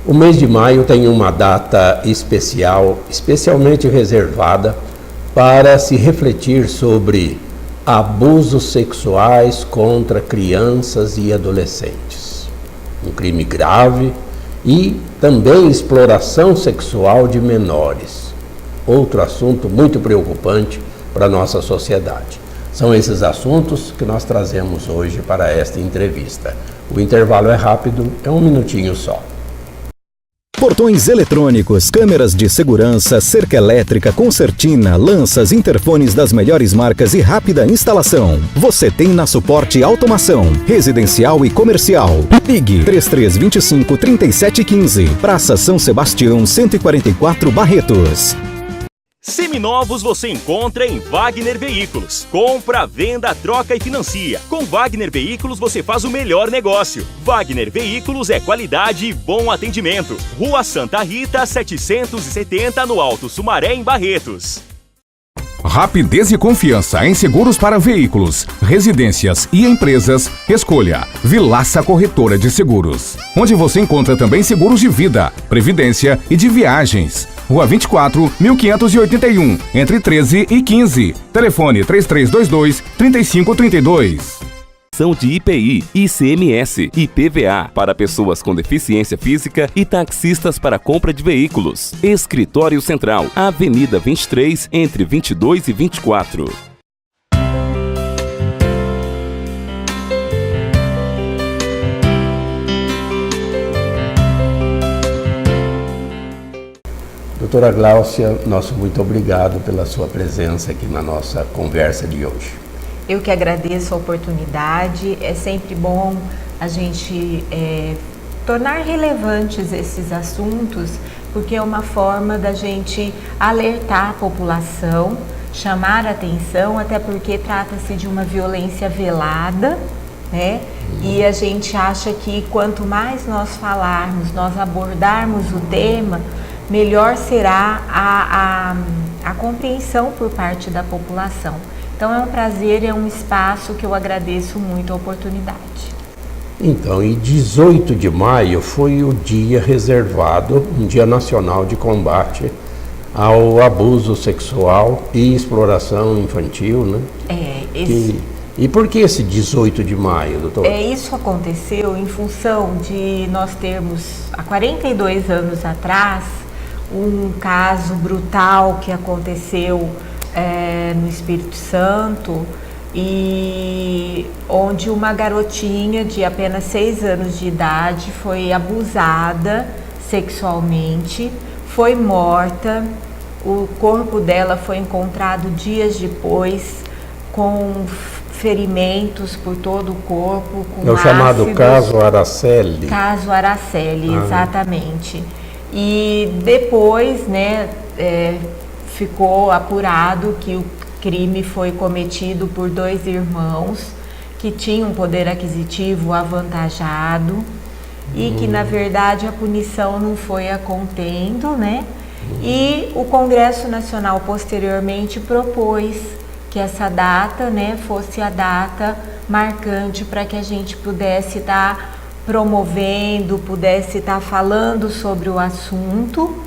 O mês de maio tem uma data especial, especialmente reservada para se refletir sobre abusos sexuais contra crianças e adolescentes. Um crime grave e também exploração sexual de menores. Outro assunto muito preocupante para a nossa sociedade. São esses assuntos que nós trazemos hoje para esta entrevista. O intervalo é rápido, é um minutinho só. Portões eletrônicos, câmeras de segurança, cerca elétrica, concertina, lanças, interfones das melhores marcas e rápida instalação. Você tem na Suporte Automação, residencial e comercial. Ligue 3325-3715, Praça São Sebastião 144 Barretos. Seminovos você encontra em Wagner Veículos. Compra, venda, troca e financia. Com Wagner Veículos você faz o melhor negócio. Wagner Veículos é qualidade e bom atendimento. Rua Santa Rita, 770, no Alto Sumaré, em Barretos. Rapidez e confiança em seguros para veículos, residências e empresas. Escolha Vilaça Corretora de Seguros, onde você encontra também seguros de vida, previdência e de viagens. Rua 24, 1581, entre 13 e 15. Telefone 3322-3532. De IPI, ICMS e PVA para pessoas com deficiência física e taxistas para compra de veículos. Escritório Central, Avenida 23, entre 22 e 24. Doutora Gláucia, nosso muito obrigado pela sua presença aqui na nossa conversa de hoje. Eu que agradeço a oportunidade. É sempre bom a gente tornar relevantes esses assuntos, porque é uma forma da gente alertar a população, chamar a atenção, até porque trata-se de uma violência velada, né? E a gente acha que quanto mais nós falarmos, nós abordarmos o tema, melhor será a compreensão por parte da população. Então é um prazer, é um espaço que eu agradeço muito a oportunidade. Então, e 18 de maio foi o dia reservado, um dia nacional de combate ao abuso sexual e exploração infantil, né? E por que esse 18 de maio, doutor? Isso aconteceu em função de nós termos, há 42 anos atrás, um caso brutal que aconteceu no Espírito Santo, e onde uma garotinha de apenas 6 anos de idade foi abusada sexualmente, foi morta, o corpo dela foi encontrado dias depois com ferimentos por todo o corpo, com o chamado caso Araceli. Caso Araceli, exatamente. E depois, né, ficou apurado que o crime foi cometido por 2 irmãos que tinham um poder aquisitivo avantajado e que, na verdade, a punição não foi a contento, né? E o Congresso Nacional, posteriormente, propôs que essa data, né, fosse a data marcante para que a gente pudesse estar promovendo, pudesse estar falando sobre o assunto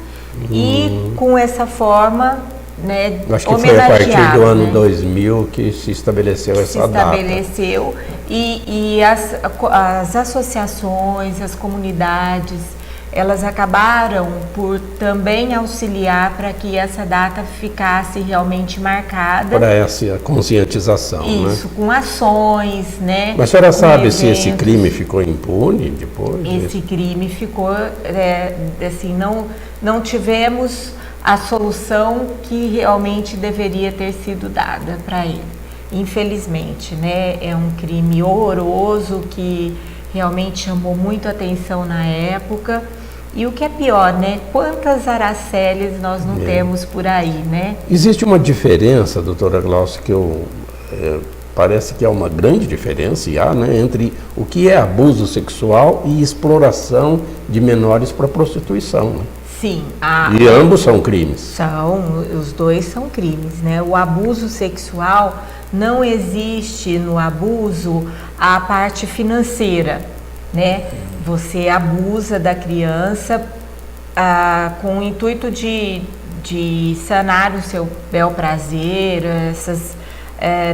e com essa forma, né, acho que foi a partir do ano 2000 que se estabeleceu essa data. Se estabeleceu e as associações, as comunidades, elas acabaram por também auxiliar para que essa data ficasse realmente marcada. Para essa conscientização, isso, né? Com ações, né? Mas a senhora sabe se esse crime ficou impune depois? Esse crime ficou, assim, não tivemos a solução que realmente deveria ter sido dada para ele. Infelizmente, né? É um crime horroroso que realmente chamou muito atenção na época. E o que é pior, né? Quantas Araceles nós não temos por aí, né? Existe uma diferença, doutora Gláucia, que parece que é uma grande diferença, né, entre o que é abuso sexual e exploração de menores para prostituição, né? Sim. E ambos são crimes. Os dois são crimes, né? O abuso sexual, não existe no abuso a parte financeira, né? você abusa da criança com o intuito de sanar o seu bel prazer,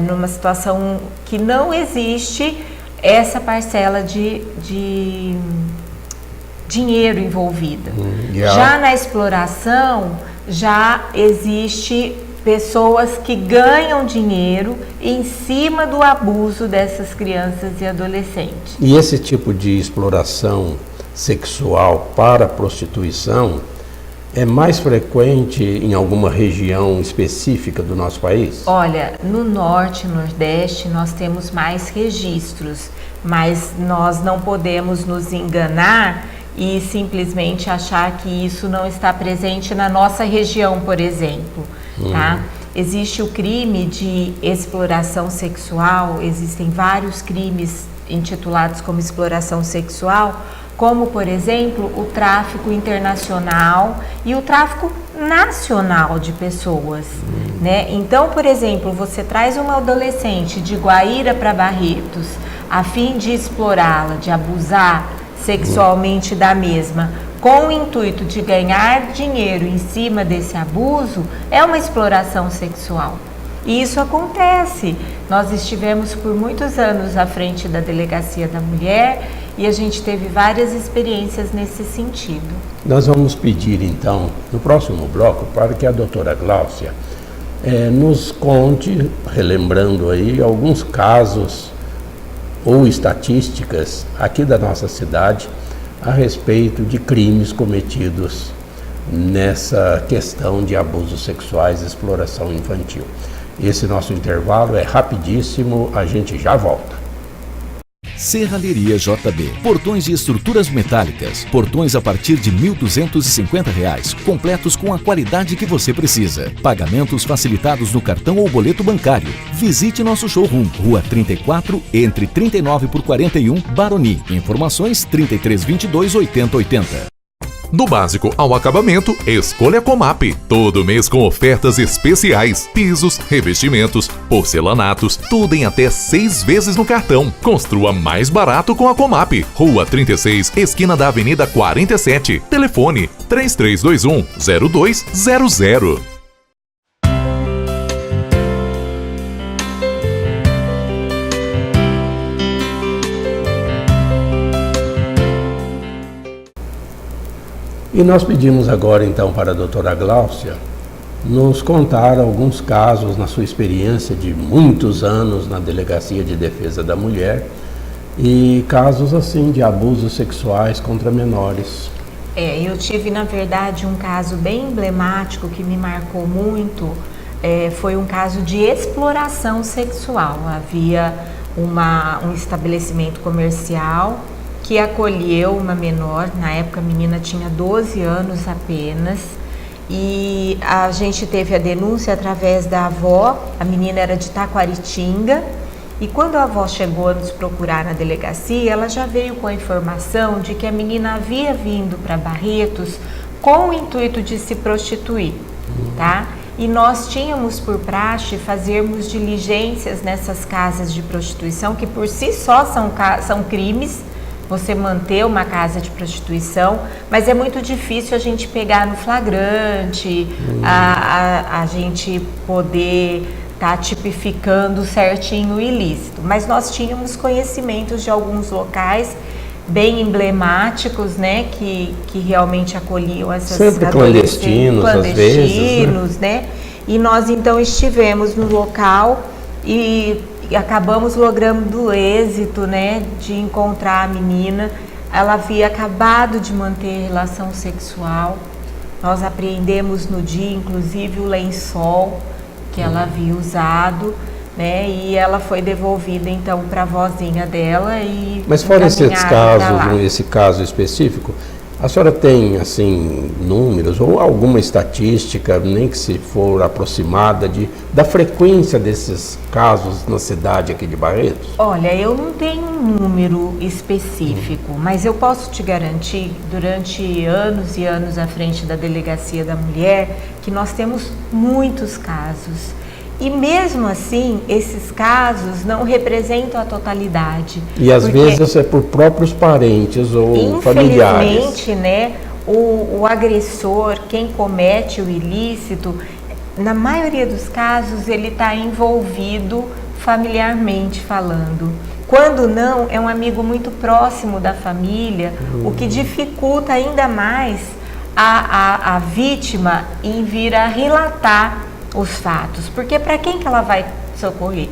numa situação que não existe essa parcela de dinheiro envolvida. Já na exploração, já existe pessoas que ganham dinheiro em cima do abuso dessas crianças e adolescentes. E esse tipo de exploração sexual para prostituição é mais frequente em alguma região específica do nosso país? Olha, no Norte e Nordeste nós temos mais registros, mas nós não podemos nos enganar e simplesmente achar que isso não está presente na nossa região, por exemplo. Tá? Existe o crime de exploração sexual, existem vários crimes intitulados como exploração sexual, como, por exemplo, o tráfico internacional e o tráfico nacional de pessoas, né? Então, por exemplo, você traz uma adolescente de Guaíra para Barretos a fim de explorá-la, de abusar sexualmente da mesma, com o intuito de ganhar dinheiro em cima desse abuso, é uma exploração sexual. E isso acontece. Nós estivemos por muitos anos à frente da Delegacia da Mulher e a gente teve várias experiências nesse sentido. Nós vamos pedir então, no próximo bloco, para que a doutora Gláucia nos conte, relembrando aí, alguns casos ou estatísticas aqui da nossa cidade a respeito de crimes cometidos nessa questão de abusos sexuais e exploração infantil. Esse nosso intervalo é rapidíssimo, a gente já volta. Serralheria JB. Portões de estruturas metálicas. Portões a partir de R$ 1.250, completos com a qualidade que você precisa. Pagamentos facilitados no cartão ou boleto bancário. Visite nosso showroom, Rua 34, entre 39 por 41, Baroni. Informações 3322 8080. Do básico ao acabamento, escolha Comap. Todo mês com ofertas especiais. Pisos, revestimentos, porcelanatos, tudo em até 6 vezes no cartão. Construa mais barato com a Comap. Rua 36, esquina da Avenida 47. Telefone 3321-0200. E nós pedimos agora então para a doutora Gláucia nos contar alguns casos na sua experiência de muitos anos na Delegacia de Defesa da Mulher e casos assim de abusos sexuais contra menores. Eu tive na verdade um caso bem emblemático que me marcou muito, foi um caso de exploração sexual. Havia um estabelecimento comercial que acolheu uma menor, na época a menina tinha 12 anos apenas, e a gente teve a denúncia através da avó. A menina era de Taquaritinga, e quando a avó chegou a nos procurar na delegacia, ela já veio com a informação de que a menina havia vindo para Barretos com o intuito de se prostituir, tá? E nós tínhamos por praxe fazermos diligências nessas casas de prostituição, que por si só são crimes, você manter uma casa de prostituição, mas é muito difícil a gente pegar no flagrante, a gente poder estar tipificando certinho o ilícito. Mas nós tínhamos conhecimentos de alguns locais bem emblemáticos, né, que realmente acolhiam essas sempre clandestinos, às vezes, né? E nós então estivemos no local e acabamos logrando o êxito, né, de encontrar a menina. Ela havia acabado de manter relação sexual. Nós apreendemos no dia, inclusive, o lençol que ela havia usado, né, e ela foi devolvida então para a vozinha dela e... Mas fora esses casos, esse caso específico, a senhora tem, assim, números ou alguma estatística, nem que se for aproximada, da frequência desses casos na cidade aqui de Barretos? Olha, eu não tenho um número específico, mas eu posso te garantir, durante anos e anos à frente da Delegacia da Mulher, que nós temos muitos casos. E mesmo assim, esses casos não representam a totalidade. E às vezes é por próprios parentes ou familiares. Infelizmente, né, o agressor, quem comete o ilícito, na maioria dos casos, ele está envolvido familiarmente falando. Quando não, é um amigo muito próximo da família, o que dificulta ainda mais a vítima em vir a relatar os fatos, porque para quem que ela vai socorrer,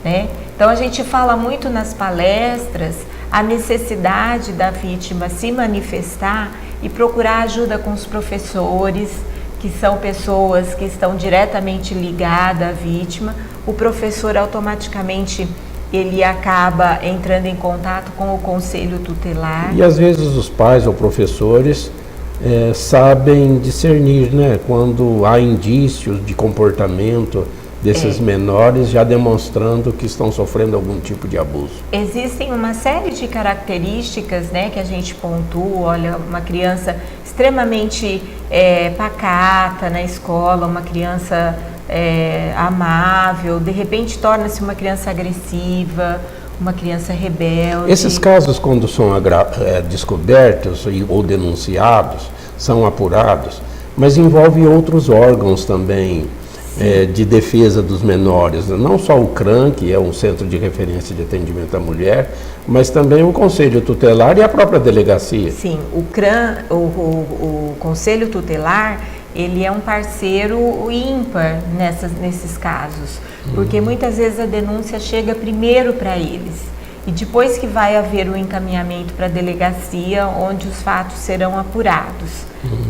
né? Então a gente fala muito nas palestras a necessidade da vítima se manifestar e procurar ajuda com os professores, que são pessoas que estão diretamente ligadas à vítima. O professor automaticamente ele acaba entrando em contato com o conselho tutelar. E às vezes os pais ou professores sabem discernir, né, quando há indícios de comportamento desses menores já demonstrando que estão sofrendo algum tipo de abuso. Existem uma série de características, né, que a gente pontua. Olha, uma criança extremamente pacata na escola, uma criança amável, de repente torna-se uma criança agressiva, uma criança rebelde. Esses casos, quando são descobertos ou denunciados, são apurados, mas envolve outros órgãos também de defesa dos menores, não só o CRAM, que é um centro de referência de atendimento à mulher, mas também o Conselho Tutelar e a própria delegacia. Sim, o CRAM, o Conselho Tutelar, ele é um parceiro ímpar nesses casos, porque muitas vezes a denúncia chega primeiro para eles e depois que vai haver o encaminhamento para a delegacia, onde os fatos serão apurados,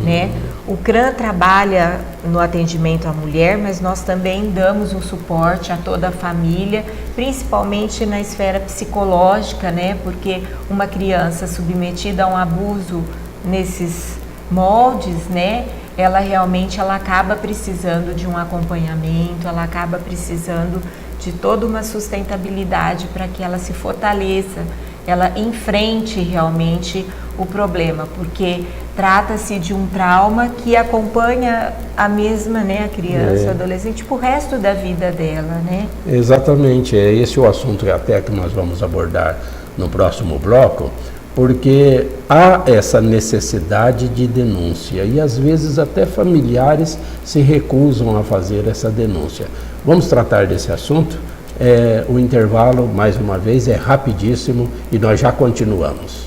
né? O CRAM trabalha no atendimento à mulher, mas nós também damos um suporte a toda a família, principalmente na esfera psicológica, né? Porque uma criança submetida a um abuso nesses moldes, né? Ela realmente acaba precisando de um acompanhamento, ela acaba precisando de toda uma sustentabilidade para que ela se fortaleça, ela enfrente realmente o problema, porque trata-se de um trauma que acompanha a mesma, né, a criança, o adolescente, pro resto da vida dela, né? Exatamente, é esse o assunto até que nós vamos abordar no próximo bloco, porque há essa necessidade de denúncia e às vezes até familiares se recusam a fazer essa denúncia. Vamos tratar desse assunto. O intervalo, mais uma vez, é rapidíssimo e nós já continuamos.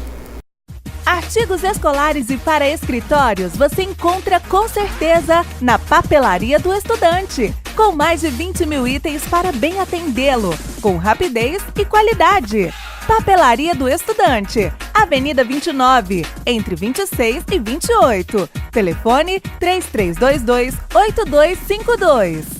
Artigos escolares e para escritórios você encontra com certeza na Papelaria do Estudante, com mais de 20 mil itens para bem atendê-lo, com rapidez e qualidade. Papelaria do Estudante, Avenida 29, entre 26 e 28. Telefone 3322-8252.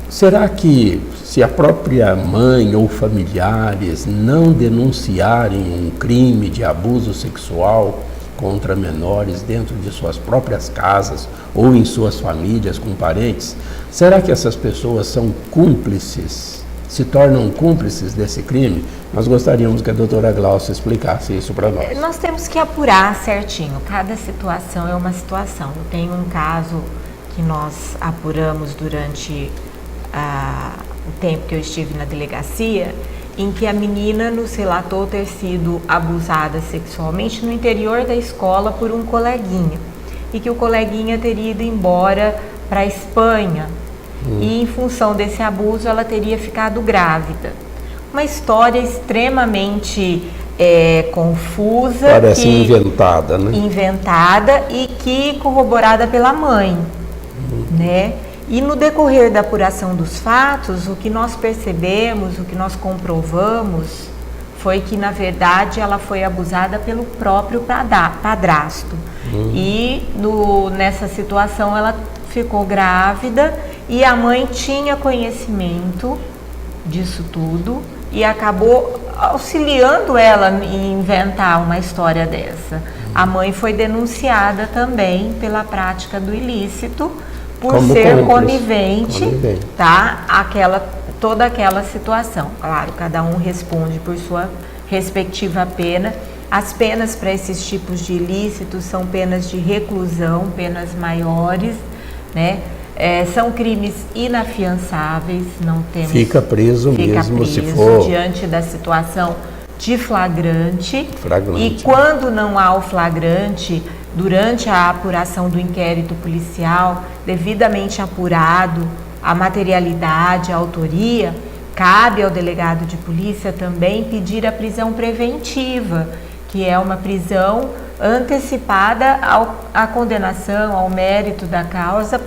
Será que se a própria mãe ou familiares não denunciarem um crime de abuso sexual contra menores dentro de suas próprias casas ou em suas famílias com parentes, será que essas pessoas são cúmplices, se tornam cúmplices desse crime? Nós gostaríamos que a doutora Glaucia explicasse isso para nós. Nós temos que apurar certinho, cada situação é uma situação. Eu tenho um caso que nós apuramos durante o tempo que eu estive na delegacia, em que a menina nos relatou ter sido abusada sexualmente no interior da escola por um coleguinha, e que o coleguinha teria ido embora para a Espanha e em função desse abuso ela teria ficado grávida. Uma história extremamente confusa. Parece inventada, né? Inventada e que corroborada pela mãe, né? E no decorrer da apuração dos fatos, o que nós percebemos, o que nós comprovamos, foi que, na verdade, ela foi abusada pelo próprio padrasto. E nessa situação ela ficou grávida e a mãe tinha conhecimento disso tudo e acabou auxiliando ela em inventar uma história dessa. A mãe foi denunciada também pela prática do ilícito, por como ser conivente, tá? Aquela toda aquela situação. Claro, cada um responde por sua respectiva pena. As penas para esses tipos de ilícitos são penas de reclusão, penas maiores, né? São crimes inafiançáveis, não temos... Fica preso mesmo se for... diante da situação de flagrante. Flagrante. E quando não há o flagrante, durante a apuração do inquérito policial, devidamente apurado a materialidade, a autoria, cabe ao delegado de polícia também pedir a prisão preventiva, que é uma prisão antecipada à condenação, ao mérito da causa,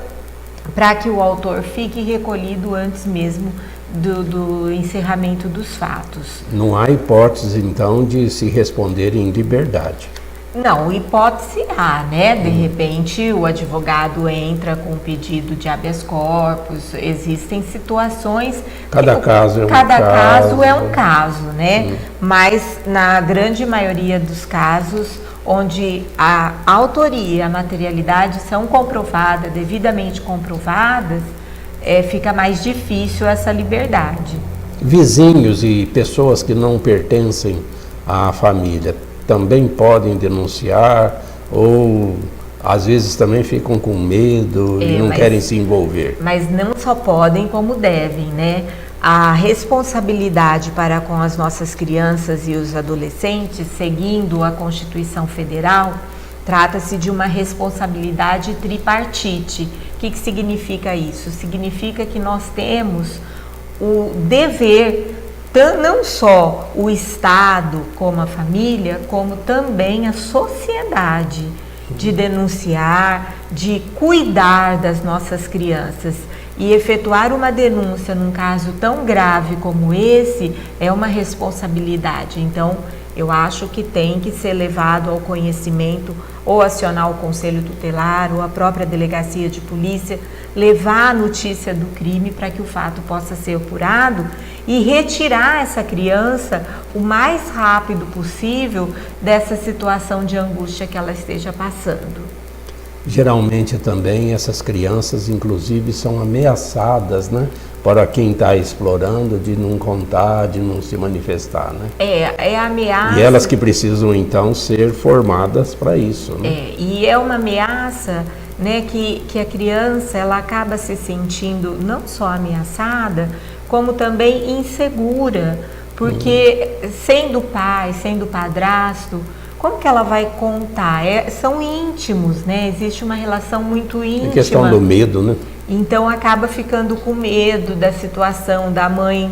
para que o autor fique recolhido antes mesmo do encerramento dos fatos. Não há hipótese, então, de se responder em liberdade. Não, hipótese há, né? De repente o advogado entra com um pedido de habeas corpus, existem situações... Cada caso é um caso. Cada caso. caso é um caso, né? Mas na grande maioria dos casos, onde a autoria e a materialidade são comprovadas, devidamente comprovadas, fica mais difícil essa liberdade. Vizinhos e pessoas que não pertencem à família também podem denunciar ou às vezes também ficam com medo e não querem se envolver. Mas não só podem, como devem, né? A responsabilidade para com as nossas crianças e os adolescentes, seguindo a Constituição Federal, trata-se de uma responsabilidade tripartite. O que significa isso? Significa que nós temos o dever, não só o Estado como a família, como também a sociedade, de denunciar, de cuidar das nossas crianças. E efetuar uma denúncia num caso tão grave como esse é uma responsabilidade. Então, eu acho que tem que ser levado ao conhecimento ou acionar o Conselho Tutelar ou a própria Delegacia de Polícia, levar a notícia do crime para que o fato possa ser apurado e retirar essa criança o mais rápido possível dessa situação de angústia que ela esteja passando. Geralmente também essas crianças, inclusive, são ameaçadas, né? Para quem está explorando, de não contar, de não se manifestar, né? É ameaça. E elas que precisam, então, ser formadas para isso, né? E é uma ameaça, né, que a criança, ela acaba se sentindo não só ameaçada, como também insegura, porque sendo pai, sendo padrasto, como que ela vai contar? São íntimos, né? Existe uma relação muito íntima. É questão do medo, né? Então acaba ficando com medo da situação da mãe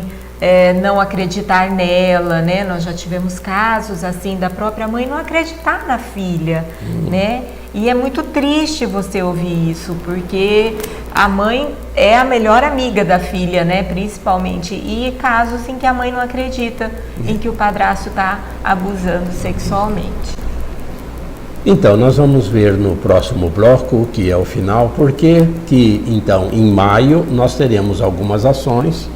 não acreditar nela, né? Nós já tivemos casos assim da própria mãe não acreditar na filha, né? E é muito triste você ouvir isso, porque a mãe é a melhor amiga da filha, né? Principalmente. E casos em que a mãe não acredita em que o padrasto está abusando sexualmente. Então, nós vamos ver no próximo bloco, que é o final, porque que, então, em maio, nós teremos algumas ações,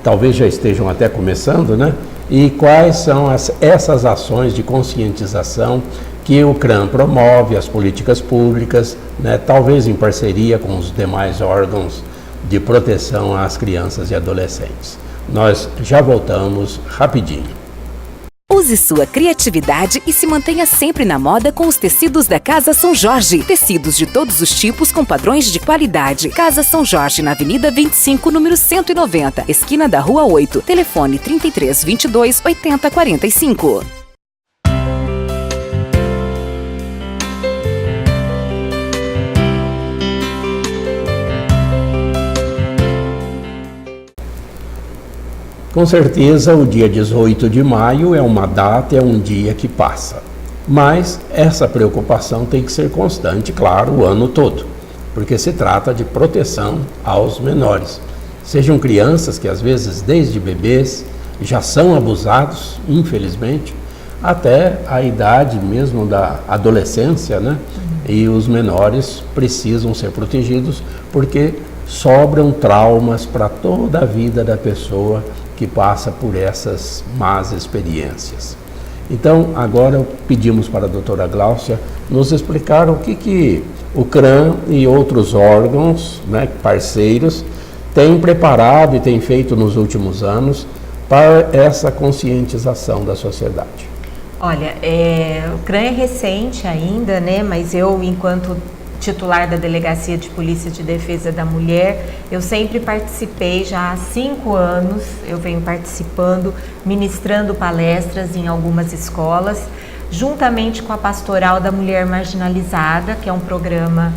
talvez já estejam até começando, né? E quais são essas ações de conscientização que o CRAM promove, as políticas públicas, né? Talvez em parceria com os demais órgãos de proteção às crianças e adolescentes. Nós já voltamos rapidinho. Use sua criatividade e se mantenha sempre na moda com os tecidos da Casa São Jorge. Tecidos de todos os tipos com padrões de qualidade. Casa São Jorge, na Avenida 25, número 190, esquina da Rua 8. Telefone 33 22 80 45. Com certeza, o dia 18 de maio é uma data, é um dia que passa. Mas essa preocupação tem que ser constante, claro, o ano todo, porque se trata de proteção aos menores. Sejam crianças que, às vezes, desde bebês, já são abusados, infelizmente, até a idade mesmo da adolescência, né? E os menores precisam ser protegidos, porque sobram traumas para toda a vida da pessoa que passa por essas más experiências. Então, agora pedimos para a doutora Gláucia nos explicar o que o CRAM e outros órgãos, né, parceiros, tem preparado e tem feito nos últimos anos para essa conscientização da sociedade? Olha, o CRAM é recente ainda, né? Mas eu, enquanto titular da Delegacia de Polícia de Defesa da Mulher, eu sempre participei, já há 5 anos, eu venho participando, ministrando palestras em algumas escolas, juntamente com a Pastoral da Mulher Marginalizada, que é um programa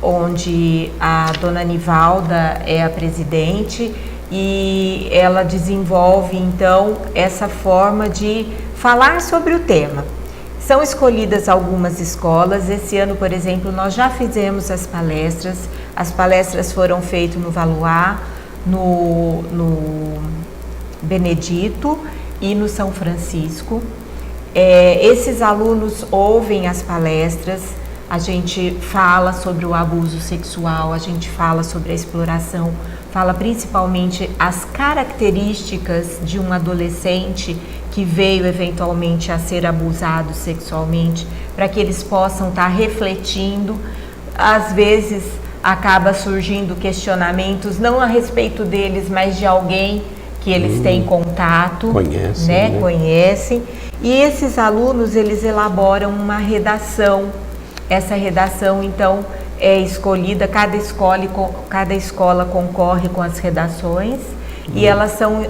onde a dona Nivalda é a presidente, e ela desenvolve então essa forma de falar sobre o tema. São escolhidas algumas escolas. Esse ano, por exemplo, nós já fizemos as palestras foram feitas no Valois, no Benedito e no São Francisco. Esses alunos ouvem as palestras, a gente fala sobre o abuso sexual, a gente fala sobre a exploração, fala principalmente as características de um adolescente que veio eventualmente a ser abusado sexualmente, para que eles possam estar refletindo. Às vezes acaba surgindo questionamentos, não a respeito deles, mas de alguém que eles têm contato, conhecem. E esses alunos, eles elaboram uma redação. Essa redação, então, é escolhida, cada escola concorre com as redações, e elas são,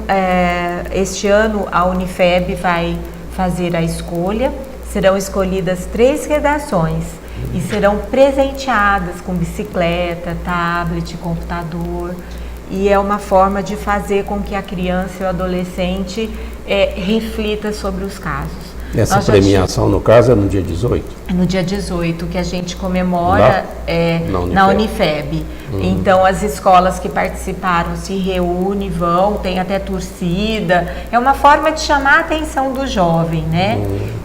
este ano a Unifeb vai fazer a escolha, serão escolhidas 3 redações e serão presenteadas com bicicleta, tablet, computador, e é uma forma de fazer com que a criança e o adolescente reflita sobre os casos. Essa premiação, no caso, é no dia 18? É no dia 18, que a gente comemora na Unifeb. Então, as escolas que participaram se reúnem, tem até torcida. É uma forma de chamar a atenção do jovem, né?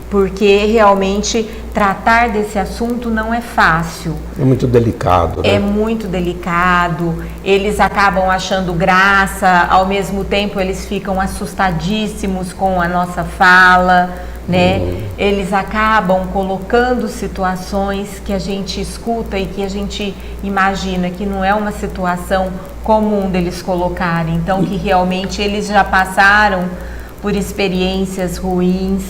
Porque realmente tratar desse assunto não é fácil. É muito delicado, né? É muito delicado. Eles acabam achando graça, ao mesmo tempo eles ficam assustadíssimos com a nossa fala, né? Eles acabam colocando situações que a gente escuta e que a gente imagina que não é uma situação comum deles colocarem, então que realmente eles já passaram por experiências ruins,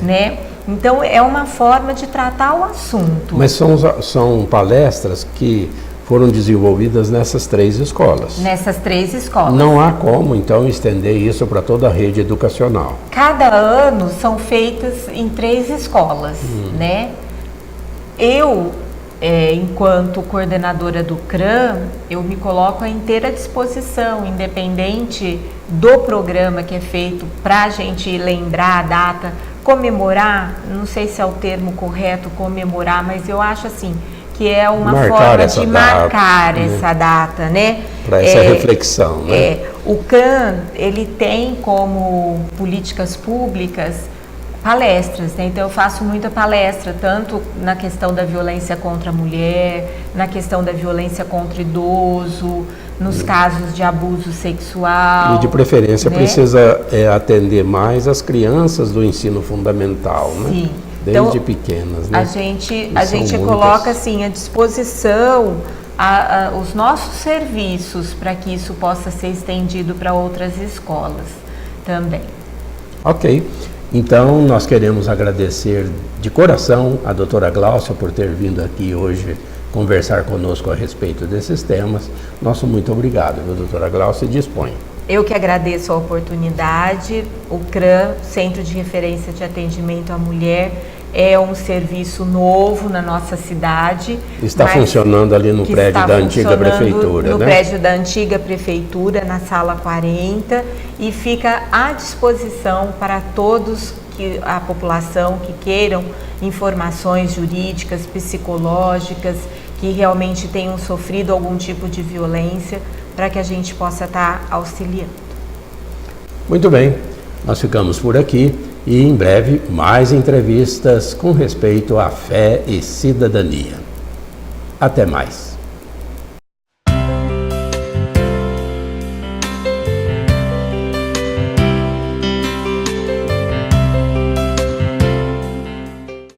né? Então é uma forma de tratar o assunto. Mas são palestras que foram desenvolvidas nessas 3 escolas. Nessas 3 escolas. Não há como, então, estender isso para toda a rede educacional. Cada ano são feitas em 3 escolas, né? Eu, enquanto coordenadora do CRAM, eu me coloco à inteira disposição, independente do programa que é feito, para a gente lembrar a data, comemorar, não sei se é o termo correto, comemorar, mas eu acho assim, que é uma forma de marcar essa data, né? Para essa reflexão, né? O CRAM, ele tem como políticas públicas palestras, né? Então eu faço muita palestra, tanto na questão da violência contra a mulher, na questão da violência contra o idoso, nos casos de abuso sexual. E de preferência, né? Precisa atender mais as crianças do ensino fundamental, né? Sim. Desde pequenas, né? A gente coloca assim à disposição os nossos serviços para que isso possa ser estendido para outras escolas também. Ok. Então, nós queremos agradecer de coração a doutora Gláucia por ter vindo aqui hoje conversar conosco a respeito desses temas. Nosso muito obrigado, viu, doutora Gláucia? Dispõe. Eu que agradeço a oportunidade. O CRAM, Centro de Referência de Atendimento à Mulher, é um serviço novo na nossa cidade. Está funcionando ali no prédio da antiga prefeitura, no né? prédio da antiga prefeitura, na sala 40, e fica à disposição para todos a população que queiram informações jurídicas, psicológicas, que realmente tenham sofrido algum tipo de violência, para que a gente possa estar auxiliando. Muito bem, nós ficamos por aqui e em breve mais entrevistas com respeito à fé e cidadania. Até mais.